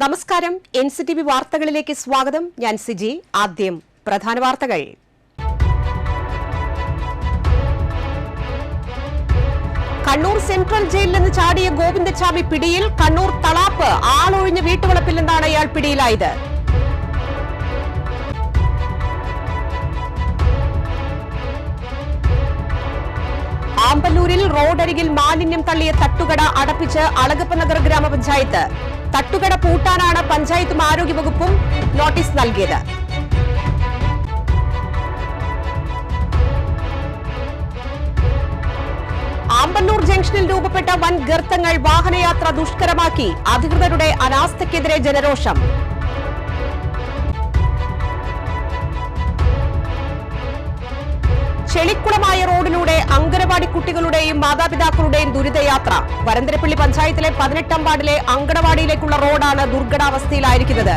നമസ്കാരം. NCTV വാർത്തകളിലേക്ക് സ്വാഗതം. ഞാൻ സിജി. ആദ്യം പ്രധാന വാർത്തകൾ. കണ്ണൂർ സെൻട്രൽ ജയിലിൽ നിന്ന് ചാടിയ ഗോവിന്ദച്ചാമി പിടിയിൽ. കണ്ണൂർ തളാപ്പ് ആളൊഴിഞ്ഞ വീട്ടുവളപ്പിൽ നിന്നാണ് ഇയാൾ പിടിയിലായത്. ആമ്പല്ലൂരിൽ റോഡരികിൽ മാലിന്യം തള്ളിയ തട്ടുകട അടപ്പിച്ച് അളഗപ്പനഗർ ഗ്രാമപഞ്ചായത്ത്. തട്ടുകട പൂട്ടാനാണ് പഞ്ചായത്തും ആരോഗ്യവകുപ്പും നോട്ടീസ് നൽകിയത്. ആമ്പല്ലൂർ ജംഗ്ഷനിൽ രൂപപ്പെട്ട വൻ ഗർത്തങ്ങൾ വാഹനയാത്ര ദുഷ്കരമാക്കി. അധികൃതരുടെ അനാസ്ഥയ്ക്കെതിരെ ജനരോഷം. ചെളിക്കുളമായ റോഡിലൂടെ അങ്കണവാടി കുട്ടികളുടെയും മാതാപിതാക്കളുടെയും ദുരിതയാത്ര. വരന്തരപ്പള്ളി പഞ്ചായത്തിലെ 18ാം വാർഡിലെ അങ്കണവാടിയിലേക്കുള്ള റോഡാണ് ദുർഘടാവസ്ഥയിലായിരിക്കുന്നത്.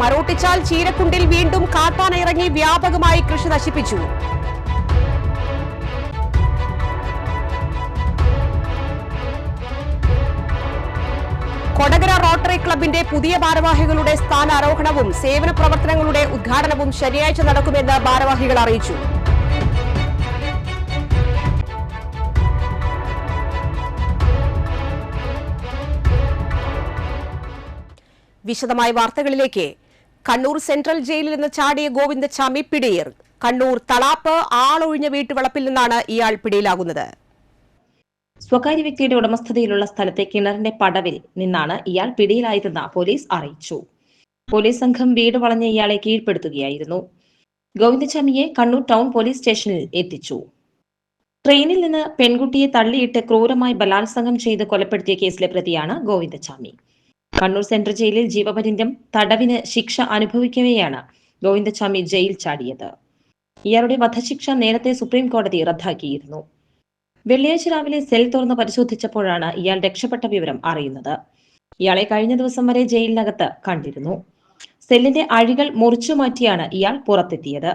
മരോട്ടിച്ചാൽ ചീരക്കുണ്ടിൽ വീണ്ടും കാട്ടാന ഇറങ്ങി വ്യാപകമായി കൃഷി നശിപ്പിച്ചു. കൊടകര റോട്ടറി ക്ലബിന്റെ പുതിയ ഭാരവാഹികളുടെ സ്ഥാനാരോഹണവും സേവന പ്രവർത്തനങ്ങളുടെ ഉദ്ഘാടനവും ശനിയാഴ്ച നടക്കുമെന്ന് ഭാരവാഹികൾ അറിയിച്ചു. വിശദമായ വാർത്തകളിലേക്ക്. കണ്ണൂർ സെൻട്രൽ ജയിലിൽ നിന്ന് ചാടിയ ഗോവിന്ദച്ചാമി പിടിയിൽ. കണ്ണൂർ തളാപ്പ് ആളൊഴിഞ്ഞ വീട്ടുവളപ്പിൽ നിന്നാണ് ഇയാൾ പിടിയിലാകുന്നത്. സ്വകാര്യ വ്യക്തിയുടെ ഉടമസ്ഥതയിലുള്ള സ്ഥലത്തെ കിണറിന്റെ പടവിൽ നിന്നാണ് ഇയാൾ പിടിയിലായതെന്ന് പോലീസ് അറിയിച്ചു. പോലീസ് സംഘം വീട് വളഞ്ഞ ഇയാളെ കീഴ്പ്പെടുത്തുകയായിരുന്നു. ഗോവിന്ദച്ചാമിയെ കണ്ണൂർ ടൗൺ പോലീസ് സ്റ്റേഷനിൽ എത്തിച്ചു. ട്രെയിനിൽ നിന്ന് പെൺകുട്ടിയെ തള്ളിയിട്ട് ക്രൂരമായി ബലാത്സംഗം ചെയ്ത് കൊലപ്പെടുത്തിയ കേസിലെ പ്രതിയാണ് ഗോവിന്ദച്ചാമി. കണ്ണൂർ സെൻട്രൽ ജയിലിൽ ജീവപര്യന്തം തടവിന് ശിക്ഷ അനുഭവിക്കവെയാണ് ഗോവിന്ദച്ചാമി ജയിൽ ചാടിയത്. ഇയാളുടെ വധശിക്ഷ നേരത്തെ സുപ്രീം കോടതി റദ്ദാക്കിയിരുന്നു. വെള്ളിയാഴ്ച രാവിലെ സെൽ തുറന്ന് പരിശോധിച്ചപ്പോഴാണ് ഇയാൾ രക്ഷപ്പെട്ട വിവരം അറിയുന്നത്. ഇയാളെ കഴിഞ്ഞ ദിവസം വരെ ജയിലിനകത്ത് കണ്ടിരുന്നു. സെല്ലിന്റെ അഴികൾ മുറിച്ചു മാറ്റിയാണ് ഇയാൾ പുറത്തെത്തിയത്.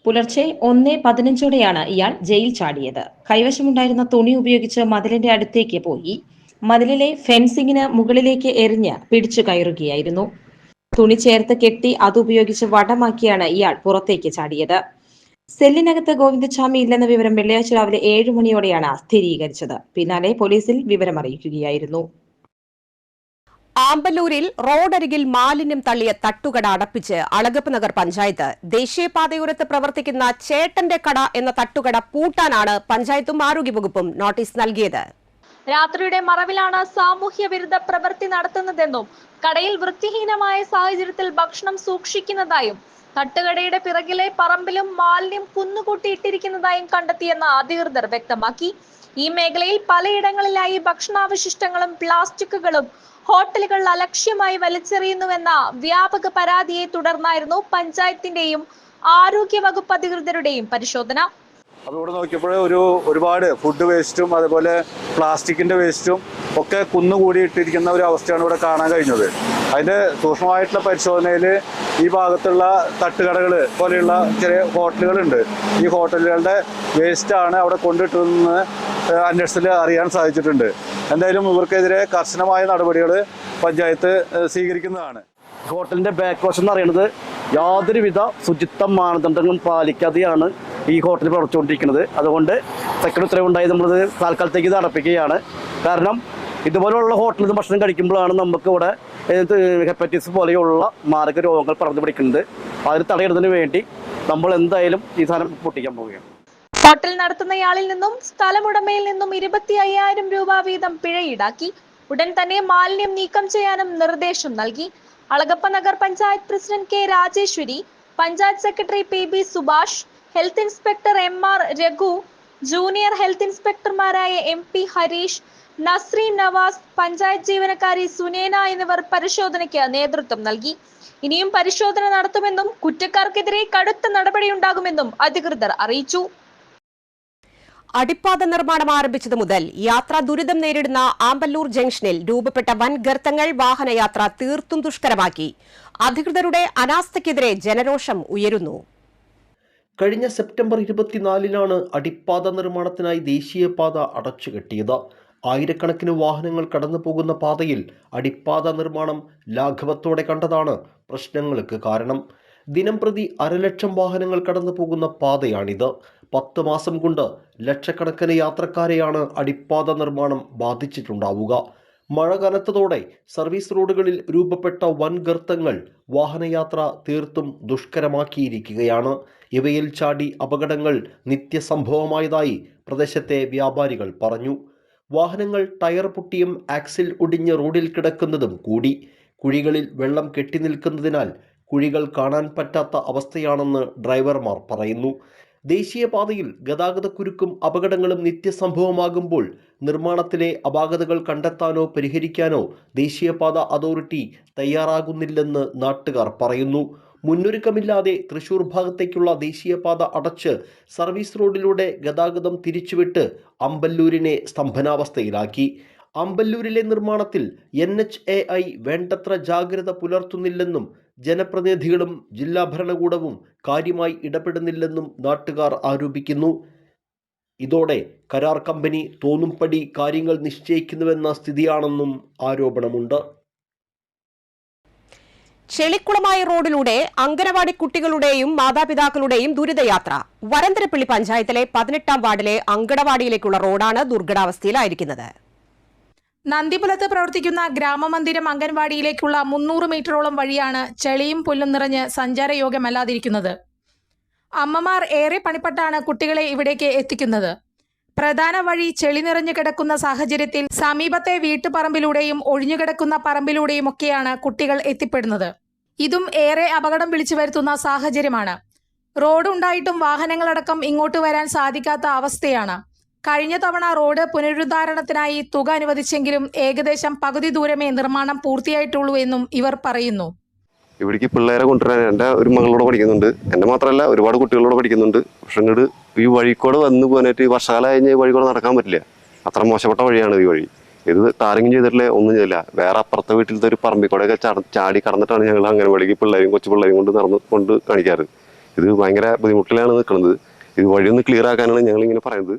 പുലർച്ചെ 1:15 ഇയാൾ ജയിൽ ചാടിയത്. കൈവശമുണ്ടായിരുന്ന തുണി ഉപയോഗിച്ച് മതിലിന്റെ അടുത്തേക്ക് പോയി. മതിലിലെ ഫെൻസിങ്ങിന് മുകളിലേക്ക് എറിഞ്ഞ് പിടിച്ചു കയറുകയായിരുന്നു. തുണി ചേർത്ത് കെട്ടി അതുപയോഗിച്ച് വടമാക്കിയാണ് ഇയാൾ പുറത്തേക്ക് ചാടിയത്. സെല്ലിനകത്ത് ഗോവിന്ദച്ചാമി ഇല്ലെന്ന വിവരം വെള്ളിയാഴ്ച രാവിലെ 7 മണിയോടെയാണ് സ്ഥിരീകരിച്ചത്. പിന്നാലെ പോലീസിൽ വിവരമറിയിക്കുകയായിരുന്നു. ആമ്പല്ലൂരിൽ റോഡരികിൽ മാലിന്യം തള്ളിയ തട്ടുകട അടപ്പിച്ച് അളഗപ്പനഗർ പഞ്ചായത്ത്. ദേശീയപാതയോരത്ത് പ്രവർത്തിക്കുന്ന ചേട്ടന്റെ കട എന്ന തട്ടുകട പൂട്ടാനാണ് പഞ്ചായത്തും ആരോഗ്യവകുപ്പും നോട്ടീസ് നൽകിയത്. രാത്രിയുടെ മറവിലാണ് സാമൂഹ്യ വിരുദ്ധ പ്രവൃത്തി നടത്തുന്നതെന്നും കടയിൽ വൃത്തിഹീനമായ സാഹചര്യത്തിൽ ഭക്ഷണം സൂക്ഷിക്കുന്നതായും തട്ടുകടയുടെ പിറകിലെ പറമ്പിലും മാലിന്യം കുന്നുകൂട്ടിയിട്ടിരിക്കുന്നതായും കണ്ടെത്തിയെന്ന് അധികൃതർ വ്യക്തമാക്കി. ഈ മേഖലയിൽ പലയിടങ്ങളിലായി ഭക്ഷണാവശിഷ്ടങ്ങളും പ്ലാസ്റ്റിക്കുകളും ഹോട്ടലുകൾ അലക്ഷ്യമായി വലിച്ചെറിയുന്നുവെന്ന വ്യാപക പരാതിയെ തുടർന്നായിരുന്നു പഞ്ചായത്തിന്റെയും ആരോഗ്യവകുപ്പ് അധികൃതരുടെയും പരിശോധന. അപ്പോൾ ഇവിടെ നോക്കിയപ്പോൾ ഒരുപാട് ഫുഡ് വേസ്റ്റും അതുപോലെ പ്ലാസ്റ്റിക്കിന്റെ വേസ്റ്റും ഒക്കെ കുന്നുകൂടിയിട്ടിരിക്കുന്ന ഒരു അവസ്ഥയാണ് ഇവിടെ കാണാൻ കഴിഞ്ഞത്. അതിന്റെ സൂക്ഷ്മമായിട്ടുള്ള പരിശോധനയിൽ ഈ ഭാഗത്തുള്ള തട്ടുകടകൾ പോലെയുള്ള ചെറിയ ഹോട്ടലുകളുണ്ട്. ഈ ഹോട്ടലുകളുടെ വേസ്റ്റാണ് അവിടെ കൊണ്ടിട്ടതെന്ന് അന്വേഷണത്തിൽ അറിയാൻ സാധിച്ചിട്ടുണ്ട്. എന്തായാലും ഇവർക്കെതിരെ കർശനമായ നടപടികൾ പഞ്ചായത്ത് സ്വീകരിക്കുന്നതാണ്. ഹോട്ടലിന്റെ ബാക്ക് വശം എന്ന് പറയുന്നത് യാതൊരുവിധ ശുചിത്വ മാനദണ്ഡങ്ങളും പാലിക്കാതെയാണ് ഈ ഹോട്ടൽ പ്രവർത്തിച്ചുകൊണ്ടിരിക്കുന്നത്. അതുകൊണ്ട് സെക്രട്ടറി ഉത്തരവുണ്ടായി നമ്മളത് താൽക്കാലത്തേക്ക് ഇത് അടപ്പിക്കുകയാണ്. കാരണം ഇതുപോലെയുള്ള ഹോട്ടലിൽ നിന്ന് ഭക്ഷണം കഴിക്കുമ്പോഴാണ് നമുക്ക് ഇവിടെ ഹെപ്പറ്റൈറ്റിസ് പോലെയുള്ള മാരക രോഗങ്ങൾ പടർന്നു പിടിക്കുന്നത്. അതിന് തടയിടുന്നതിന് വേണ്ടി നമ്മൾ എന്തായാലും ഈ സാധനം പൊട്ടിക്കാൻ പോവുകയാണ്. ഹോട്ടൽ നടത്തുന്നയാളിൽ നിന്നും സ്ഥലമുടമയിൽ നിന്നും 25,000 രൂപ വീതം പിഴ ഈടാക്കി. ഉടൻ തന്നെ മാലിന്യം നീക്കം ചെയ്യാനും നിർദ്ദേശം നൽകി. Alagappanagar panchayat president K Rajeswari, panchayat secretary PB Subhash, health inspector MR Raghu, junior health ഇൻസ്പെക്ടർമാരായ MP ഹരീഷ്, നസ്രീൻ നവാസ്, പഞ്ചായത്ത് ജീവനക്കാരി സുനേന എന്നിവർ പരിശോധനയ്ക്ക് നേതൃത്വം നൽകി. ഇനിയും പരിശോധന നടത്തുമെന്നും കുറ്റക്കാർക്കെതിരെ കടുത്ത നടപടിയുണ്ടാകുമെന്നും അധികൃതർ അറിയിച്ചു. അടിപ്പാത നിർമ്മാണം ആരംഭിച്ചതു മുതൽ യാത്രാ ദുരിതം നേരിടുന്ന ആമ്പല്ലൂർ ജംഗ്ഷനിൽ രൂപപ്പെട്ട വൻ ഗർത്തങ്ങൾ വാഹനയാത്ര തീർത്തും ദുഷ്കരമാക്കി. അധികൃതരുടെ അനാസ്ഥയ്ക്കെതിരെ ജനരോഷം ഉയരുന്നു. കഴിഞ്ഞ സെപ്റ്റംബർ 24-നാണ് അടിപ്പാത നിർമ്മാണത്തിനായി ദേശീയപാത അടച്ചുകെട്ടിയത്. ആയിരക്കണക്കിന് വാഹനങ്ങൾ കടന്നു പോകുന്ന പാതയിൽ അടിപ്പാത നിർമ്മാണം ലാഘവത്തോടെ കണ്ടതാണ് പ്രശ്നങ്ങൾക്ക് കാരണം. ദിനംപ്രതി 1,00,000 വാഹനങ്ങൾ കടന്നു പോകുന്ന പാതയാണിത്. 10 മാസം കൊണ്ട് ലക്ഷക്കണക്കിന് യാത്രക്കാരെയാണ് അടിപ്പാത നിർമ്മാണം ബാധിച്ചിട്ടുണ്ടാവുക. മഴ കനത്തതോടെ സർവീസ് റോഡുകളിൽ രൂപപ്പെട്ട വൻ ഗർത്തങ്ങൾ വാഹനയാത്ര തീർത്തും ദുഷ്കരമാക്കിയിരിക്കുകയാണ്. ഇവയിൽ ചാടി അപകടങ്ങൾ നിത്യസംഭവമായതായി പ്രദേശത്തെ വ്യാപാരികൾ പറഞ്ഞു. വാഹനങ്ങൾ ടയർ പൊട്ടിയും ആക്സിൽ ഒടിഞ്ഞ് റോഡിൽ കിടക്കുന്നതും കൂടി. കുഴികളിൽ വെള്ളം കെട്ടിനിൽക്കുന്നതിനാൽ കുഴികൾ കാണാൻ പറ്റാത്ത അവസ്ഥയാണെന്ന് ഡ്രൈവർമാർ പറയുന്നു. ദേശീയപാതയിൽ ഗതാഗതക്കുരുക്കും അപകടങ്ങളും നിത്യസംഭവമാകുമ്പോൾ നിർമ്മാണത്തിലെ അപാകതകൾ കണ്ടെത്താനോ പരിഹരിക്കാനോ ദേശീയപാത അതോറിറ്റി തയ്യാറാകുന്നില്ലെന്ന് നാട്ടുകാർ പറയുന്നു. മുന്നൊരുക്കമില്ലാതെ തൃശൂർ ഭാഗത്തേക്കുള്ള ദേശീയപാത അടച്ച് സർവീസ് റോഡിലൂടെ ഗതാഗതം തിരിച്ചുവിട്ട് അമ്പല്ലൂരിനെ സ്തംഭനാവസ്ഥയിലാക്കി. അമ്പല്ലൂരിലെ നിർമ്മാണത്തിൽ NHAI വേണ്ടത്ര ജാഗ്രത പുലർത്തുന്നില്ലെന്നും ജനപ്രതിനിധികളും ജില്ലാ ഭരണകൂടവും കാര്യമായി ഇടപെടുന്നില്ലെന്നും നാട്ടുകാർ ആരോപിക്കുന്നു. ഇതോടെ കരാർ കമ്പനി തോന്നുംപടി കാര്യങ്ങൾ നിശ്ചയിക്കുന്നുവെന്ന സ്ഥിതിയാണെന്നും ആരോപണമുണ്ട്. ചെളിക്കുളമായ റോഡിലൂടെ അങ്കനവാടി കുട്ടികളുടെയും മാതാപിതാക്കളുടെയും ദുരിതയാത്ര. വരന്തരപ്പള്ളി പഞ്ചായത്തിലെ 18-ാം വാർഡിലെ അങ്കണവാടിയിലേക്കുള്ള റോഡാണ് ദുർഘടാവസ്ഥയിലായിരിക്കുന്നത്. നന്ദിപുലത്ത് പ്രവർത്തിക്കുന്ന ഗ്രാമമന്ദിരം അംഗൻവാടിയിലേക്കുള്ള 300 മീറ്ററോളം വഴിയാണ് ചെളിയും പുല്ലും നിറഞ്ഞ് സഞ്ചാരയോഗ്യമല്ലാതിരിക്കുന്നത്. അമ്മമാർ ഏറെ പണിപ്പെട്ടാണ് കുട്ടികളെ ഇവിടേക്ക് എത്തിക്കുന്നത്. പ്രധാന വഴി ചെളി നിറഞ്ഞു കിടക്കുന്ന സാഹചര്യത്തിൽ സമീപത്തെ വീട്ടുപറമ്പിലൂടെയും ഒഴിഞ്ഞുകിടക്കുന്ന പറമ്പിലൂടെയുമൊക്കെയാണ് കുട്ടികൾ എത്തിപ്പെടുന്നത്. ഇതും ഏറെ അപകടം വിളിച്ചു വരുത്തുന്ന സാഹചര്യമാണ്. റോഡ് ഉണ്ടായിട്ടും വാഹനങ്ങളടക്കം ഇങ്ങോട്ട് വരാൻ സാധിക്കാത്ത അവസ്ഥയാണ്. കഴിഞ്ഞ തവണ റോഡ് പുനരുദ്ധാരണത്തിനായി തുക അനുവദിച്ചെങ്കിലും ഏകദേശം പകുതി ദൂരമേ നിർമ്മാണം പൂർത്തിയായിട്ടുള്ളൂ എന്നും ഇവർ പറയുന്നു. ഇവിടേക്ക് പിള്ളേരെ കൊണ്ടുവരാൻ എൻ്റെ ഒരു മകളോട് പഠിക്കുന്നുണ്ട്. എൻ്റെ മാത്രമല്ല ഒരുപാട് കുട്ടികളോട് പഠിക്കുന്നുണ്ട്. പക്ഷെ ഇങ്ങോട്ട് ഈ വഴിക്കോട് വന്ന് പോകാനായിട്ട് വർഷകാലം കഴിഞ്ഞ് ഈ വഴിക്കോട് നടക്കാൻ പറ്റില്ല. അത്ര മോശപ്പെട്ട വഴിയാണ് ഈ വഴി. ഇത് ടാറിങ്ങും ചെയ്തിട്ടില്ല, ഒന്നും ചെയ്തില്ല. വേറെ അപ്പുറത്തെ വീട്ടിലത്തെ ഒരു പറമ്പിക്കൂടെയൊക്കെ ചാടി കടന്നിട്ടാണ് ഞങ്ങൾ അങ്ങനെ വഴിക്ക് പിള്ളേരും കൊച്ചു പിള്ളേരും കൊണ്ട് കാണിക്കാറ്. ഇത് ഭയങ്കര ബുദ്ധിമുട്ടിലാണ് നിൽക്കുന്നത്. ഇത് വഴിയൊന്ന് ക്ലിയർ ആക്കാനാണ് ഞങ്ങൾ ഇങ്ങനെ പറയുന്നത്.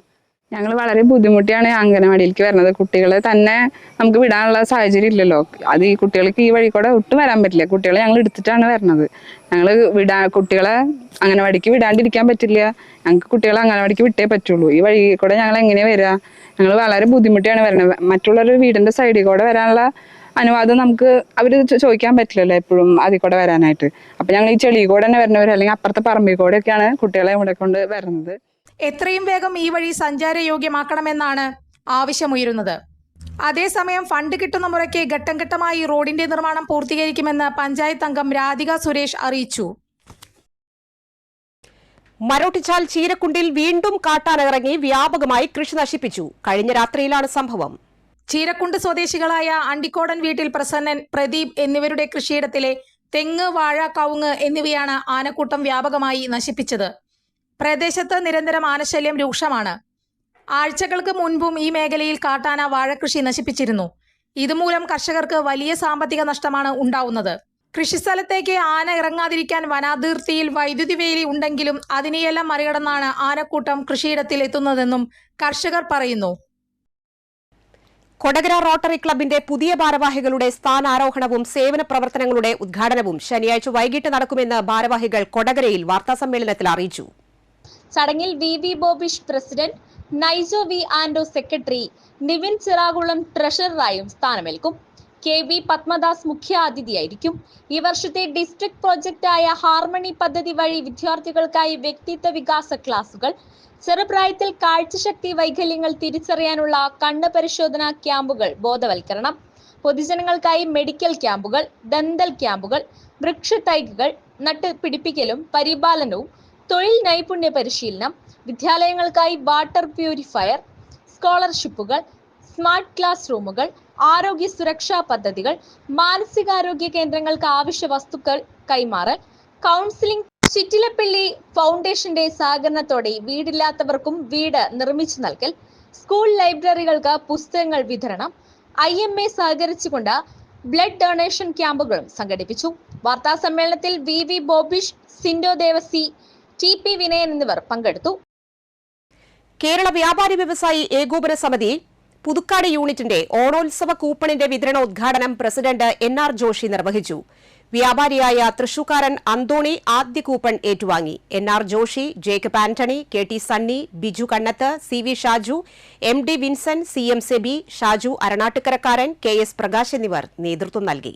ഞങ്ങൾ വളരെ ബുദ്ധിമുട്ടിയാണ് അംഗനവാടിയിലേക്ക് വരുന്നത്. കുട്ടികളെ തന്നെ നമുക്ക് വിടാനുള്ള സാഹചര്യം ഇല്ലല്ലോ. അത് ഈ കുട്ടികൾക്ക് ഈ വഴി കൂടെ ഒട്ടും വരാൻ പറ്റില്ല. കുട്ടികളെ ഞങ്ങൾ എടുത്തിട്ടാണ് വരുന്നത്. ഞങ്ങൾ കുട്ടികളെ അംഗനവാടിക്ക് വിടാണ്ടിരിക്കാൻ പറ്റില്ല. ഞങ്ങൾക്ക് കുട്ടികളെ അംഗനവാടിക്ക് വിട്ടേ പറ്റുള്ളൂ. ഈ വഴി കൂടെ ഞങ്ങൾ എങ്ങനെ വരിക? ഞങ്ങൾ വളരെ ബുദ്ധിമുട്ടിയാണ് വരുന്നത്. മറ്റുള്ളൊരു വീടിന്റെ സൈഡിൽ കൂടെ വരാനുള്ള അനുവാദം നമുക്ക് അവർ ചോദിക്കാൻ പറ്റില്ലല്ലോ എപ്പോഴും അതിൽ കൂടെ വരാനായിട്ട്. അപ്പം ഞങ്ങൾ ഈ ചെളി കൂടെ തന്നെ വരുന്നവർ, അല്ലെങ്കിൽ അപ്പുറത്തെ പറമ്പിൽ കൂടെയൊക്കെയാണ് കുട്ടികളെ ഇവിടെ കൊണ്ട് വരുന്നത്. എത്രയും വേഗം ഈ വഴി സഞ്ചാരയോഗ്യമാക്കണമെന്നാണ് ആവശ്യമുയരുന്നത്. അതേസമയം ഫണ്ട് കിട്ടുന്ന മുറയ്ക്ക് ഘട്ടം ഘട്ടമായി റോഡിന്റെ നിർമ്മാണം പൂർത്തീകരിക്കുമെന്ന് പഞ്ചായത്ത് അംഗം രാധിക സുരേഷ് അറിയിച്ചു. മരോട്ടിച്ചാൽ ചീരക്കുണ്ടിൽ വീണ്ടും കാട്ടാനിറങ്ങി വ്യാപകമായി കൃഷി നശിപ്പിച്ചു. കഴിഞ്ഞ രാത്രിയിലാണ് സംഭവം. ചീരക്കുണ്ട് സ്വദേശികളായ അണ്ടിക്കോടൻ വീട്ടിൽ പ്രസന്നൻ, പ്രദീപ് എന്നിവരുടെ കൃഷിയിടത്തിലെ തെങ്ങ്, വാഴ, കവുങ്ങ് എന്നിവയാണ് ആനക്കൂട്ടം വ്യാപകമായി നശിപ്പിച്ചത്. പ്രദേശത്ത് നിരന്തരം ആനശല്യം രൂക്ഷമാണ്. ആഴ്ചകൾക്ക് മുൻപും ഈ മേഖലയിൽ കാട്ടാന വാഴകൃഷി നശിപ്പിച്ചിരുന്നു. ഇതുമൂലം കർഷകർക്ക് വലിയ സാമ്പത്തിക നഷ്ടമാണ് ഉണ്ടാവുന്നത്. കൃഷിസ്ഥലത്തേക്ക് ആന ഇറങ്ങാതിരിക്കാൻ വനാതിർത്തിയിൽ വൈദ്യുതി വേലി ഉണ്ടെങ്കിലും അതിനെയെല്ലാം മറികടന്നാണ് ആനക്കൂട്ടം കൃഷിയിടത്തിൽ എത്തുന്നതെന്നും കർഷകർ പറയുന്നു. കൊടകര റോട്ടറി ക്ലബിന്റെ പുതിയ ഭാരവാഹികളുടെ സ്ഥാനാരോഹണവും സേവന പ്രവർത്തനങ്ങളുടെ ഉദ്ഘാടനവും ശനിയാഴ്ച വൈകിട്ട് നടക്കുമെന്ന് ഭാരവാഹികൾ കൊടകരയിൽ വാർത്താസമ്മേളനത്തിൽ അറിയിച്ചു. ചടങ്ങിൽ VV Bobish president, Naijo V ആൻഡോ സെക്രട്ടറി, നിവിൻ ചിറാകുളം ട്രഷററായും സ്ഥാനമേൽക്കും. KV പത്മദാസ് മുഖ്യ അതിഥിയായിരിക്കും. ഈ വർഷത്തെ ഡിസ്ട്രിക്ട് പ്രോജക്റ്റായ ഹാർമണി പദ്ധതി വഴി വിദ്യാർത്ഥികൾക്കായി വ്യക്തിത്വ വികാസ ക്ലാസുകൾ, ചെറുപ്രായത്തിൽ കാഴ്ചശക്തി വൈകല്യങ്ങൾ തിരിച്ചറിയാനുള്ള കണ്ണ് പരിശോധനാ ക്യാമ്പുകൾ, ബോധവൽക്കരണം, പൊതുജനങ്ങൾക്കായി മെഡിക്കൽ ക്യാമ്പുകൾ, ദന്തൽ ക്യാമ്പുകൾ, വൃക്ഷത്തൈകൾ നട്ട് പിടിപ്പിക്കലും പരിപാലനവും, തൊഴിൽ നൈപുണ്യ പരിശീലനം, വിദ്യാലയങ്ങൾക്കായി വാട്ടർ പ്യൂരിഫയർ, സ്കോളർഷിപ്പുകൾ, സ്മാർട്ട് ക്ലാസ് റൂമുകൾ, ആരോഗ്യ സുരക്ഷാ പദ്ധതികൾ, മാനസികാരോഗ്യ കേന്ദ്രങ്ങൾക്ക് ആവശ്യ വസ്തുക്കൾ കൈമാറൽ, കൗൺസിലിംഗ്. ചിറ്റിലപ്പള്ളി ഫൗണ്ടേഷന്റെ സഹകരണത്തോടെ വീടില്ലാത്തവർക്കും വീട് നിർമ്മിച്ചു നൽകൽ, സ്കൂൾ ലൈബ്രറികൾക്ക് പുസ്തകങ്ങൾ വിതരണം, IMA സഹകരിച്ചുകൊണ്ട് ബ്ലഡ് ഡൊണേഷൻ ക്യാമ്പുകളും സംഘടിപ്പിച്ചു. വാർത്താ സമ്മേളനത്തിൽ VV ബോബിഷ്, സിൻഡോ ദേവസി, TP വിനയൻ എന്നിവർ പങ്കെടുത്തു. കേരള വ്യാപാരി വ്യവസായി ഏകോപന സമിതി പുതുക്കാട് യൂണിറ്റിന്റെ ഓണോത്സവ കൂപ്പണിന്റെ വിതരണോദ്ഘാടനം പ്രസിഡന്റ് NR ജോഷി നിർവഹിച്ചു. വ്യാപാരിയായ തൃശൂക്കാരൻ അന്തോണി ആദ്യ കൂപ്പൺ ഏറ്റുവാങ്ങി. NR Joshi, Jacob Antony, KT Sunny, Biju Kannath, CV Shaju, MD Vincent, CM Sebi, Shaju അരണാട്ടുകരക്കാരൻ, KS പ്രകാശ് എന്നിവർ നേതൃത്വം നൽകി.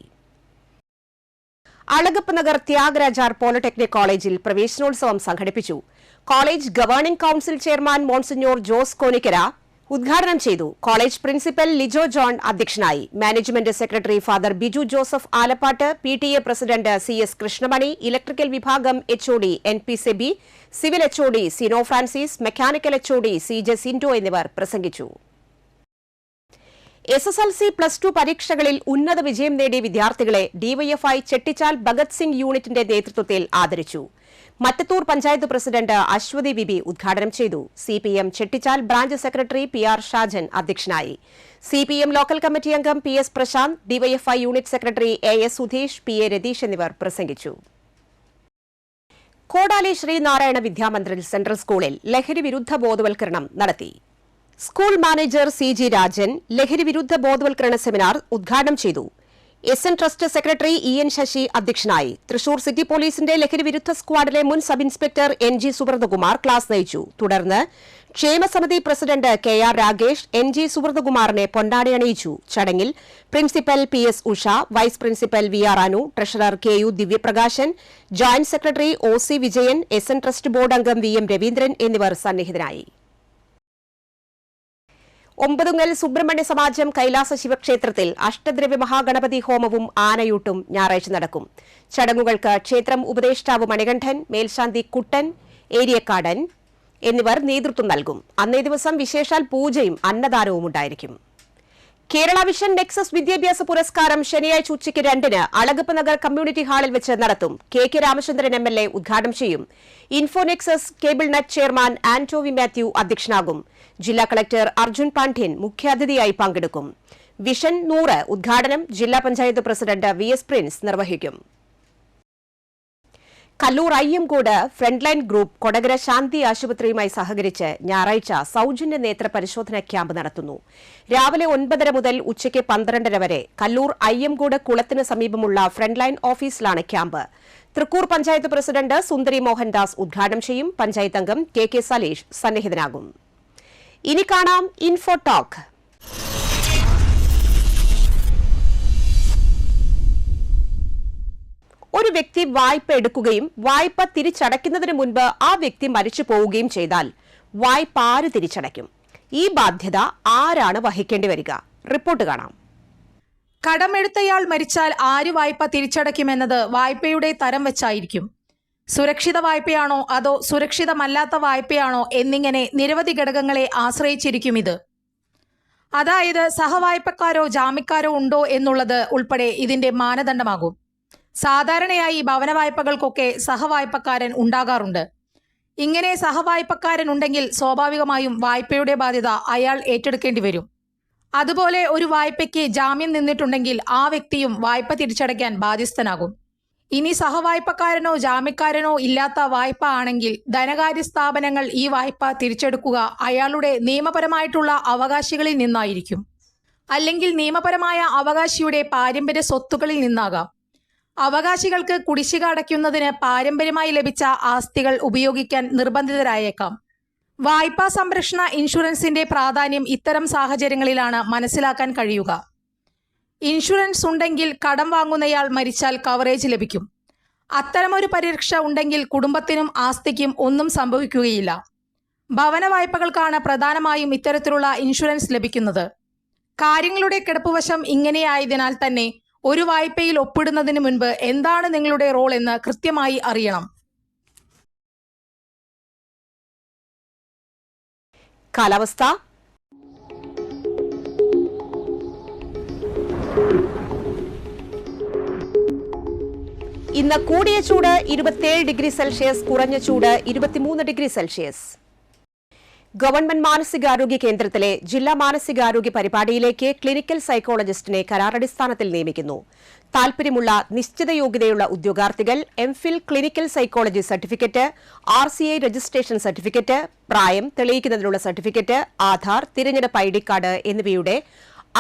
അളഗപ്പ് നഗർ ത്യാഗരാജാർ പോളിടെക്നിക് കോളേജിൽ പ്രവേശനോത്സവം സംഘടിപ്പിച്ചു. College governing council chairman monsignor Jose Konikkara ഉദ്ഘാടനം ചെയ്തു. കോളേജ് പ്രിൻസിപ്പൽ ലിജോ ജോൺ അധ്യക്ഷനായി. Management secretary father Biju Joseph Alappatt, PTA president CS Krishnamani, electrical വിഭാഗം HOD NP Sebi, civil HOD Sino Francis, mechanical HOD CJ Sindo എന്നിവർ പ്രസംഗിച്ചു. SSLC +2 പരീക്ഷകളിൽ ഉന്നത വിജയം നേടിയ വിദ്യാർത്ഥികളെ DYFI ചെട്ടിച്ചാൽ ഭഗത് സിംഗ് യൂണിറ്റിന്റെ നേതൃത്വത്തിൽ ആദരിച്ചു. മറ്റത്തൂർ പഞ്ചായത്ത് പ്രസിഡന്റ് അശ്വതി വിബി ഉദ്ഘാടനം ചെയ്തു. CPM Chettichal branch secretary PR Shajan അധ്യക്ഷനായി. CPM ലോക്കൽ കമ്മിറ്റി അംഗം PS Prashanth, DYFI unit secretary AS Sudheesh, PA Ratheesh എന്നിവർ പ്രസംഗിച്ചു. കോടാലി ശ്രീനാരായണ വിദ്യാമന്ദിറിൽ സെൻട്രൽ സ്കൂളിൽ ലഹരി വിരുദ്ധ ബോധവൽക്കരണം നടത്തി. സ്കൂൾ മാനേജർ CG രാജൻ ലഹരി വിരുദ്ധ ബോധവൽക്കരണ സെമിനാർ ഉദ്ഘാടനം ചെയ്തു. SN trust secretary EN Sasi അധ്യക്ഷനായി. തൃശൂർ സിറ്റി പോലീസിന്റെ ലഹരി വിരുദ്ധ സ്ക്വാഡിലെ മുൻ sub inspector NG Subrathakumar class നയിച്ചു. തുടർന്ന് ക്ഷേമസമിതി പ്രസിഡന്റ് KR രാഗേഷ് NG സുബ്രതകുമാറിനെ പൊന്നാടി അണിയിച്ചു. ചടങ്ങിൽ principal PS Usha, vice principal VR Anu, treasurer KU Divyaprakashan, joint secretary OC Vijayan, SN trust board അംഗം VM രവീന്ദ്രൻ എന്നിവർ സന്നിഹിതരായി. ഒമ്പതുങ്ങൽ സുബ്രഹ്മണ്യ സമാജം കൈലാസ ശിവക്ഷേത്രത്തിൽ അഷ്ടദ്രവ്യ മഹാഗണപതി ഹോമവും ആനയൂട്ടും ഞായറാഴ്ച നടക്കും. ചടങ്ങുകൾക്ക് ക്ഷേത്രം ഉപദേഷ്ടാവ് മണികണ്ഠൻ, മേൽശാന്തി കുട്ടൻ, ഏരിയക്കാടൻ എന്നിവർ നേതൃത്വം നൽകും. അന്നേ ദിവസം വിശേഷാൽ പൂജയും അന്നദാനവും ഉണ്ടായിരിക്കും. കേരള വിഷൻ നെക്സസ് വിദ്യാഭ്യാസ പുരസ്കാരം ശനിയാഴ്ച ഉച്ചയ്ക്ക് 2-ന് അളഗപ്പ് നഗർ കമ്മ്യൂണിറ്റി ഹാളിൽ വെച്ച് നടത്തും. KK രാമചന്ദ്രൻ MLA ഉദ്ഘാടനം ചെയ്യും. Info nexus cable net chairman Antovi Mathew അധ്യക്ഷനാകും. ജില്ലാ കളക്ടർ അർജുൻ പാണ്ഡ്യൻ മുഖ്യാതിഥിയായി പങ്കെടുക്കും. വിഷൻ 100 ഉദ്ഘാടനം ജില്ലാ പഞ്ചായത്ത് പ്രസിഡന്റ് VS പ്രിൻസ് നിർവഹിക്കും. കല്ലൂർ അയ്യംകോട് ഫ്രണ്ട്ലൈൻ ഗ്രൂപ്പ് കൊടകര ശാന്തി ആശുപത്രിയുമായി സഹകരിച്ച് ഞായറാഴ്ച സൌജന്യ നേത്ര പരിശോധന ക്യാമ്പ് നടത്തുന്നു. രാവിലെ 9:30 മുതൽ ഉച്ചയ്ക്ക് 12:30 വരെ കല്ലൂർ അയ്യംകോട് കുളത്തിന് സമീപമുള്ള ഫ്രണ്ട്ലൈൻ ഓഫീസിലാണ് ക്യാമ്പ്. തൃക്കൂർ പഞ്ചായത്ത് പ്രസിഡന്റ് സുന്ദരി മോഹൻദാസ് ഉദ്ഘാടനം ചെയ്യും. പഞ്ചായത്ത് അംഗം KK സലീഷ് സന്നിഹിതനാകും. ഇനി കാണാം ഇൻഫോ ടോക്ക്. ഒരു വ്യക്തി വായ്പ എടുക്കുകയും വായ്പ തിരിച്ചടയ്ക്കുന്നതിന് മുൻപ് ആ വ്യക്തി മരിച്ചു പോവുകയും ചെയ്താൽ വായ്പ ആര് തിരിച്ചടയ്ക്കും? ഈ ബാധ്യത ആരാണ് വഹിക്കേണ്ടി വരിക? റിപ്പോർട്ട് കാണാം. കടമെടുത്തയാൾ മരിച്ചാൽ ആര് വായ്പ തിരിച്ചടയ്ക്കുമെന്നത് വായ്പയുടെ തരം വെച്ചായിരിക്കും. സുരക്ഷിത വായ്പയാണോ അതോ സുരക്ഷിതമല്ലാത്ത വായ്പയാണോ എന്നിങ്ങനെ നിരവധി ഘടകങ്ങളെ ആശ്രയിച്ചിരിക്കും ഇത്. അതായത് സഹവായ്പക്കാരോ ജാമ്യക്കാരോ ഉണ്ടോ എന്നുള്ളത് ഉൾപ്പെടെ ഇതിന്റെ മാനദണ്ഡമാകും. സാധാരണയായി ഭവന വായ്പകൾക്കൊക്കെ സഹവായ്പക്കാരൻ ഉണ്ടാകാറുണ്ട്. ഇങ്ങനെ സഹവായ്പക്കാരൻ ഉണ്ടെങ്കിൽ സ്വാഭാവികമായും വായ്പയുടെ ബാധ്യത അയാൾ ഏറ്റെടുക്കേണ്ടി വരും. അതുപോലെ ഒരു വായ്പയ്ക്ക് ജാമ്യം നിന്നിട്ടുണ്ടെങ്കിൽ ആ വ്യക്തിയും വായ്പ തിരിച്ചടയ്ക്കാൻ ബാധ്യസ്ഥനാകും. ഇനി സഹവായ്പക്കാരനോ ജാമ്യക്കാരനോ ഇല്ലാത്ത വായ്പ ആണെങ്കിൽ ധനകാര്യ സ്ഥാപനങ്ങൾ ഈ വായ്പ തിരിച്ചെടുക്കുക അയാളുടെ നിയമപരമായിട്ടുള്ള അവകാശികളിൽ നിന്നായിരിക്കും. അല്ലെങ്കിൽ നിയമപരമായ അവകാശിയുടെ പാരമ്പര്യ സ്വത്തുക്കളിൽ നിന്നാകാം. അവകാശികൾക്ക് കുടിശ്ശിക അടയ്ക്കുന്നതിന് പാരമ്പര്യമായി ലഭിച്ച ആസ്തികൾ ഉപയോഗിക്കാൻ നിർബന്ധിതരായേക്കാം. വായ്പാ സംരക്ഷണ ഇൻഷുറൻസിന്റെ പ്രാധാന്യം ഇത്തരം സാഹചര്യങ്ങളിലാണ് മനസ്സിലാക്കാൻ കഴിയുക. ഇൻഷുറൻസ് ഉണ്ടെങ്കിൽ കടം വാങ്ങുന്നയാൾ മരിച്ചാൽ കവറേജ് ലഭിക്കും. അത്തരമൊരു പരിരക്ഷ ഉണ്ടെങ്കിൽ കുടുംബത്തിനും ആസ്തിക്കും ഒന്നും സംഭവിക്കുകയില്ല. ഭവന വായ്പകൾക്കാണ് പ്രധാനമായും ഇത്തരത്തിലുള്ള ഇൻഷുറൻസ് ലഭിക്കുന്നത്. കാര്യങ്ങളുടെ കിടപ്പുവശം ഇങ്ങനെയായതിനാൽ തന്നെ ഒരു വായ്പയിൽ ഒപ്പിടുന്നതിന് മുൻപ് എന്താണ് നിങ്ങളുടെ റോൾ എന്ന് കൃത്യമായി അറിയണം. കാലാവസ്ഥ. ഇന്ന് കൂടിയ ചൂട് 27 ഡിഗ്രി സെൽഷ്യസ്, കുറഞ്ഞ ചൂട് 23 ഡിഗ്രി സെൽഷ്യസ്. ഗവൺമെന്റ് മാനസികാരോഗ്യ കേന്ദ്രത്തിലെ ജില്ലാ മാനസികാരോഗ്യ പരിപാടിയിലേക്ക് ക്ലിനിക്കൽ സൈക്കോളജിസ്റ്റിനെ കരാറടിസ്ഥാനത്തിൽ നിയമിക്കുന്നു. താൽപര്യമുള്ള നിശ്ചിത യോഗ്യതയുള്ള ഉദ്യോഗാർത്ഥികൾ MPhil clinical psychology certificate, RCI registration certificate, പ്രായം തെളിയിക്കുന്നതിനുള്ള സർട്ടിഫിക്കറ്റ്, ആധാർ, തിരഞ്ഞെടുപ്പ് ID കാർഡ് എന്നിവയുടെ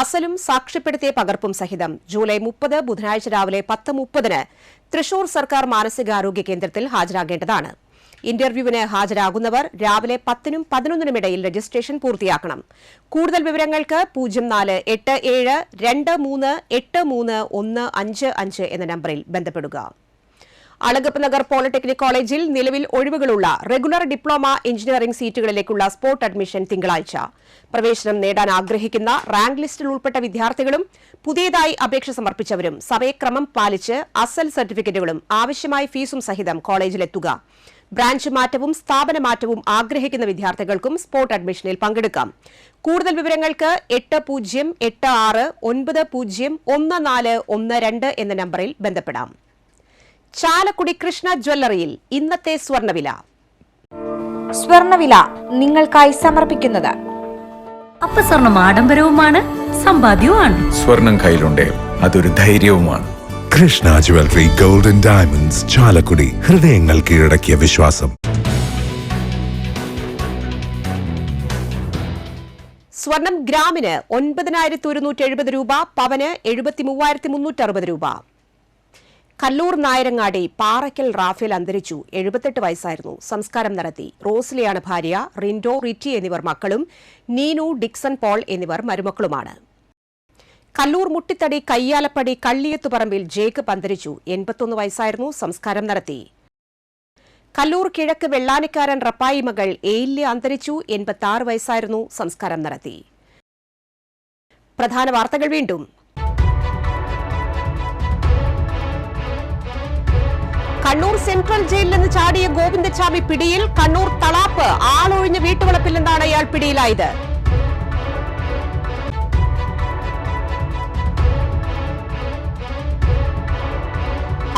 അസലും സാക്ഷ്യപ്പെടുത്തിയ പകർപ്പും സഹിതം ജൂലൈ 30 ബുധനാഴ്ച രാവിലെ 10:30 തൃശൂർ സർക്കാർ മാനസികാരോഗ്യ കേന്ദ്രത്തിൽ ഹാജരാകേണ്ടതാണ്. ഇന്റർവ്യൂവിന് ഹാജരാകുന്നവർ രാവിലെ 10നും 11നും ഇടയിൽ രജിസ്ട്രേഷൻ പൂർത്തിയാക്കണം. കൂടുതൽ വിവരങ്ങൾക്ക് 0487238315 എന്ന നമ്പറിൽ ബന്ധപ്പെടുക. അളഗപ്പ് നഗർ പോളിടെക്നിക് കോളേജിൽ നിലവിൽ ഒഴിവുകളുള്ള റെഗുലർ ഡിപ്ലോമ എഞ്ചിനീയറിംഗ് സീറ്റുകളിലേക്കുള്ള സ്പോട്ട് അഡ്മിഷൻ തിങ്കളാഴ്ച. പ്രവേശനം നേടാൻ ആഗ്രഹിക്കുന്ന റാങ്ക് ലിസ്റ്റിൽ ഉൾപ്പെട്ട വിദ്യാർത്ഥികളും പുതിയതായി അപേക്ഷ സമർപ്പിച്ചവരും സമയക്രമം പാലിച്ച് അസൽ സർട്ടിഫിക്കറ്റുകളും ആവശ്യമായ ഫീസും സഹിതം കോളേജിലെത്തുക. ബ്രാഞ്ച് മാറ്റവും സ്ഥാപന മാറ്റവും ആഗ്രഹിക്കുന്ന വിദ്യാർത്ഥികൾക്കും സ്പോട്ട് അഡ്മിഷനിൽ പങ്കെടുക്കാം. കൂടുതൽ വിവരങ്ങൾക്ക് 8086901412 എന്ന നമ്പറിൽ ബന്ധപ്പെടാം. ചാലക്കുടി കൃഷ്ണ ജ്വല്ലറിയിൽ ഇന്നത്തെ സ്വർണ്ണവില. സ്വർണ്ണവില നിങ്ങൾക്കായി സമർപ്പിക്കുന്നത് അപ്പസ്വർണം ആഡംബരവുമാണ്, സമ്പാദ്യവുമാണ്. സ്വർണം കയ്യിലുണ്ടേ അതൊരു ധൈര്യവുമാണ്. Krishna jewellery gold and diamonds, Chalakudy. ഹൃദയങ്ങൾ കീഴടക്കിയ വിശ്വാസം. സ്വർണം ഗ്രാമിന് 9170 രൂപ, പവന് 73,360 രൂപ. കല്ലൂർ നായരങ്ങാടി പാറയ്ക്കൽ റാഫേൽ അന്തരിച്ചു. 78 വയസ്സായിരുന്നു. സംസ്കാരം നടത്തി. റോസ്ലിയാണ് ഭാര്യ. റിൻഡോ, റിറ്റി എന്നിവർ മക്കളും. നീനു, ഡിക്സൺ പോൾ എന്നിവർ മരുമക്കളുമാണ്. കല്ലൂർ മുട്ടിത്തടി കയ്യാലപ്പടി കള്ളിയത്തുപറമ്പിൽ ജേക്കബ് അന്തരിച്ചു. 81 വയസ്സായിരുന്നു. സംസ്കാരം നടത്തി. കല്ലൂർ കിഴക്ക് വെള്ളാനിക്കാരൻ റപ്പായി മകൾ എയില്യ അന്തരിച്ചു. 86 വയസ്സായിരുന്നു. സംസ്കാരം നടത്തി. പ്രധാന വാർത്തകൾ വീണ്ടും. കണ്ണൂർ സെൻട്രൽ ജയിലിൽ നിന്ന് ചാടിയ ഗോവിന്ദച്ചാമി പിടിയിൽ. കണ്ണൂർ തളാപ്പ് ആളൊഴിഞ്ഞ വീട്ടുവളപ്പിൽ നിന്നാണ് ഇയാൾ പിടിയിലായത്.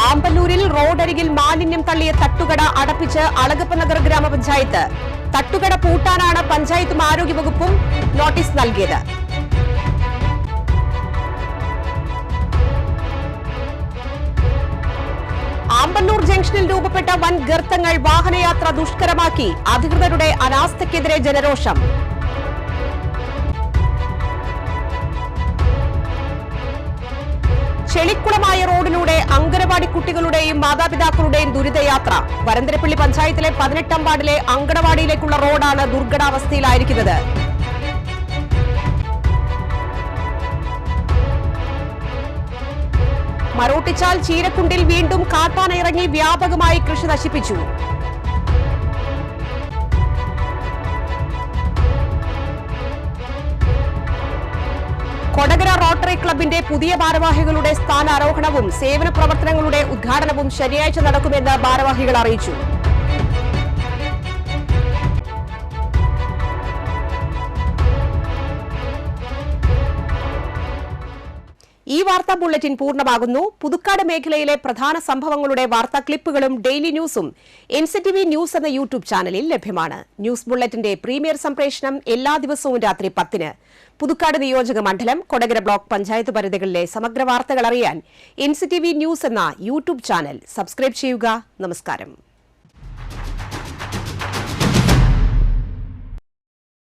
ആമ്പല്ലൂരിൽ റോഡരികിൽ മാലിന്യം തള്ളിയ തട്ടുകട അടപ്പിച്ച് അളഗപ്പ് നഗർ ഗ്രാമപഞ്ചായത്ത്. തട്ടുകട പൂട്ടാനാണ് പഞ്ചായത്തും ആരോഗ്യവകുപ്പും നോട്ടീസ് നൽകിയത്. ആമ്പല്ലൂർ ജംഗ്ഷനിൽ രൂപപ്പെട്ട വൻ ഗർത്തങ്ങൾ വാഹനയാത്ര ദുഷ്കരമാക്കി. അധികൃതരുടെ അനാസ്ഥയ്ക്കെതിരെ ജനരോഷം. ചെളിക്കുളമായ റോഡിലൂടെ അങ്കണവാടി കുട്ടികളുടെയും മാതാപിതാക്കളുടെയും ദുരിതയാത്ര. വരന്തരപ്പള്ളി പഞ്ചായത്തിലെ 18ാം വാർഡിലെ അങ്കണവാടിയിലേക്കുള്ള റോഡാണ് ദുർഘടാവസ്ഥയിലായിരിക്കുന്നത്. മരോട്ടിച്ചാൽ ചീരക്കുണ്ടിൽ വീണ്ടും കാട്ടാന ഇറങ്ങി വ്യാപകമായി കൃഷി നശിപ്പിച്ചു. കൊടകര റോട്ടറി ക്ലബിന്റെ പുതിയ ഭാരവാഹികളുടെ സ്ഥാനാരോഹണവും സേവന പ്രവർത്തനങ്ങളുടെ ഉദ്ഘാടനവും ശനിയാഴ്ച നടക്കുമെന്ന് ഭാരവാഹികൾ അറിയിച്ചു. ഈ വാർത്താ ബുള്ളറ്റിൻ പൂർണ്ണമാകുന്നു. പുതുക്കാട് മേഖലയിലെ പ്രധാന സംഭവങ്ങളുടെ വാർത്താ ക്ലിപ്പുകളും ഡെയിലി ന്യൂസും NCTV ന്യൂസ് എന്ന യൂട്യൂബ് ചാനലിൽ ലഭ്യമാണ്. ന്യൂസ് ബുള്ളറ്റിന്റെ പ്രീമിയർ സംപ്രേഷണം എല്ലാ ദിവസവും രാത്രി 10-ന്. പുതുക്കാട് നിയോജക മണ്ഡലം, കൊടകര ബ്ലോക്ക് പഞ്ചായത്ത് പരിധികളിലെ സമഗ്ര വാർത്തകൾ അറിയാൻ NCTV ന്യൂസ് എന്ന യൂട്യൂബ് ചാനൽ സബ്സ്ക്രൈബ് ചെയ്യുക. നമസ്കാരം.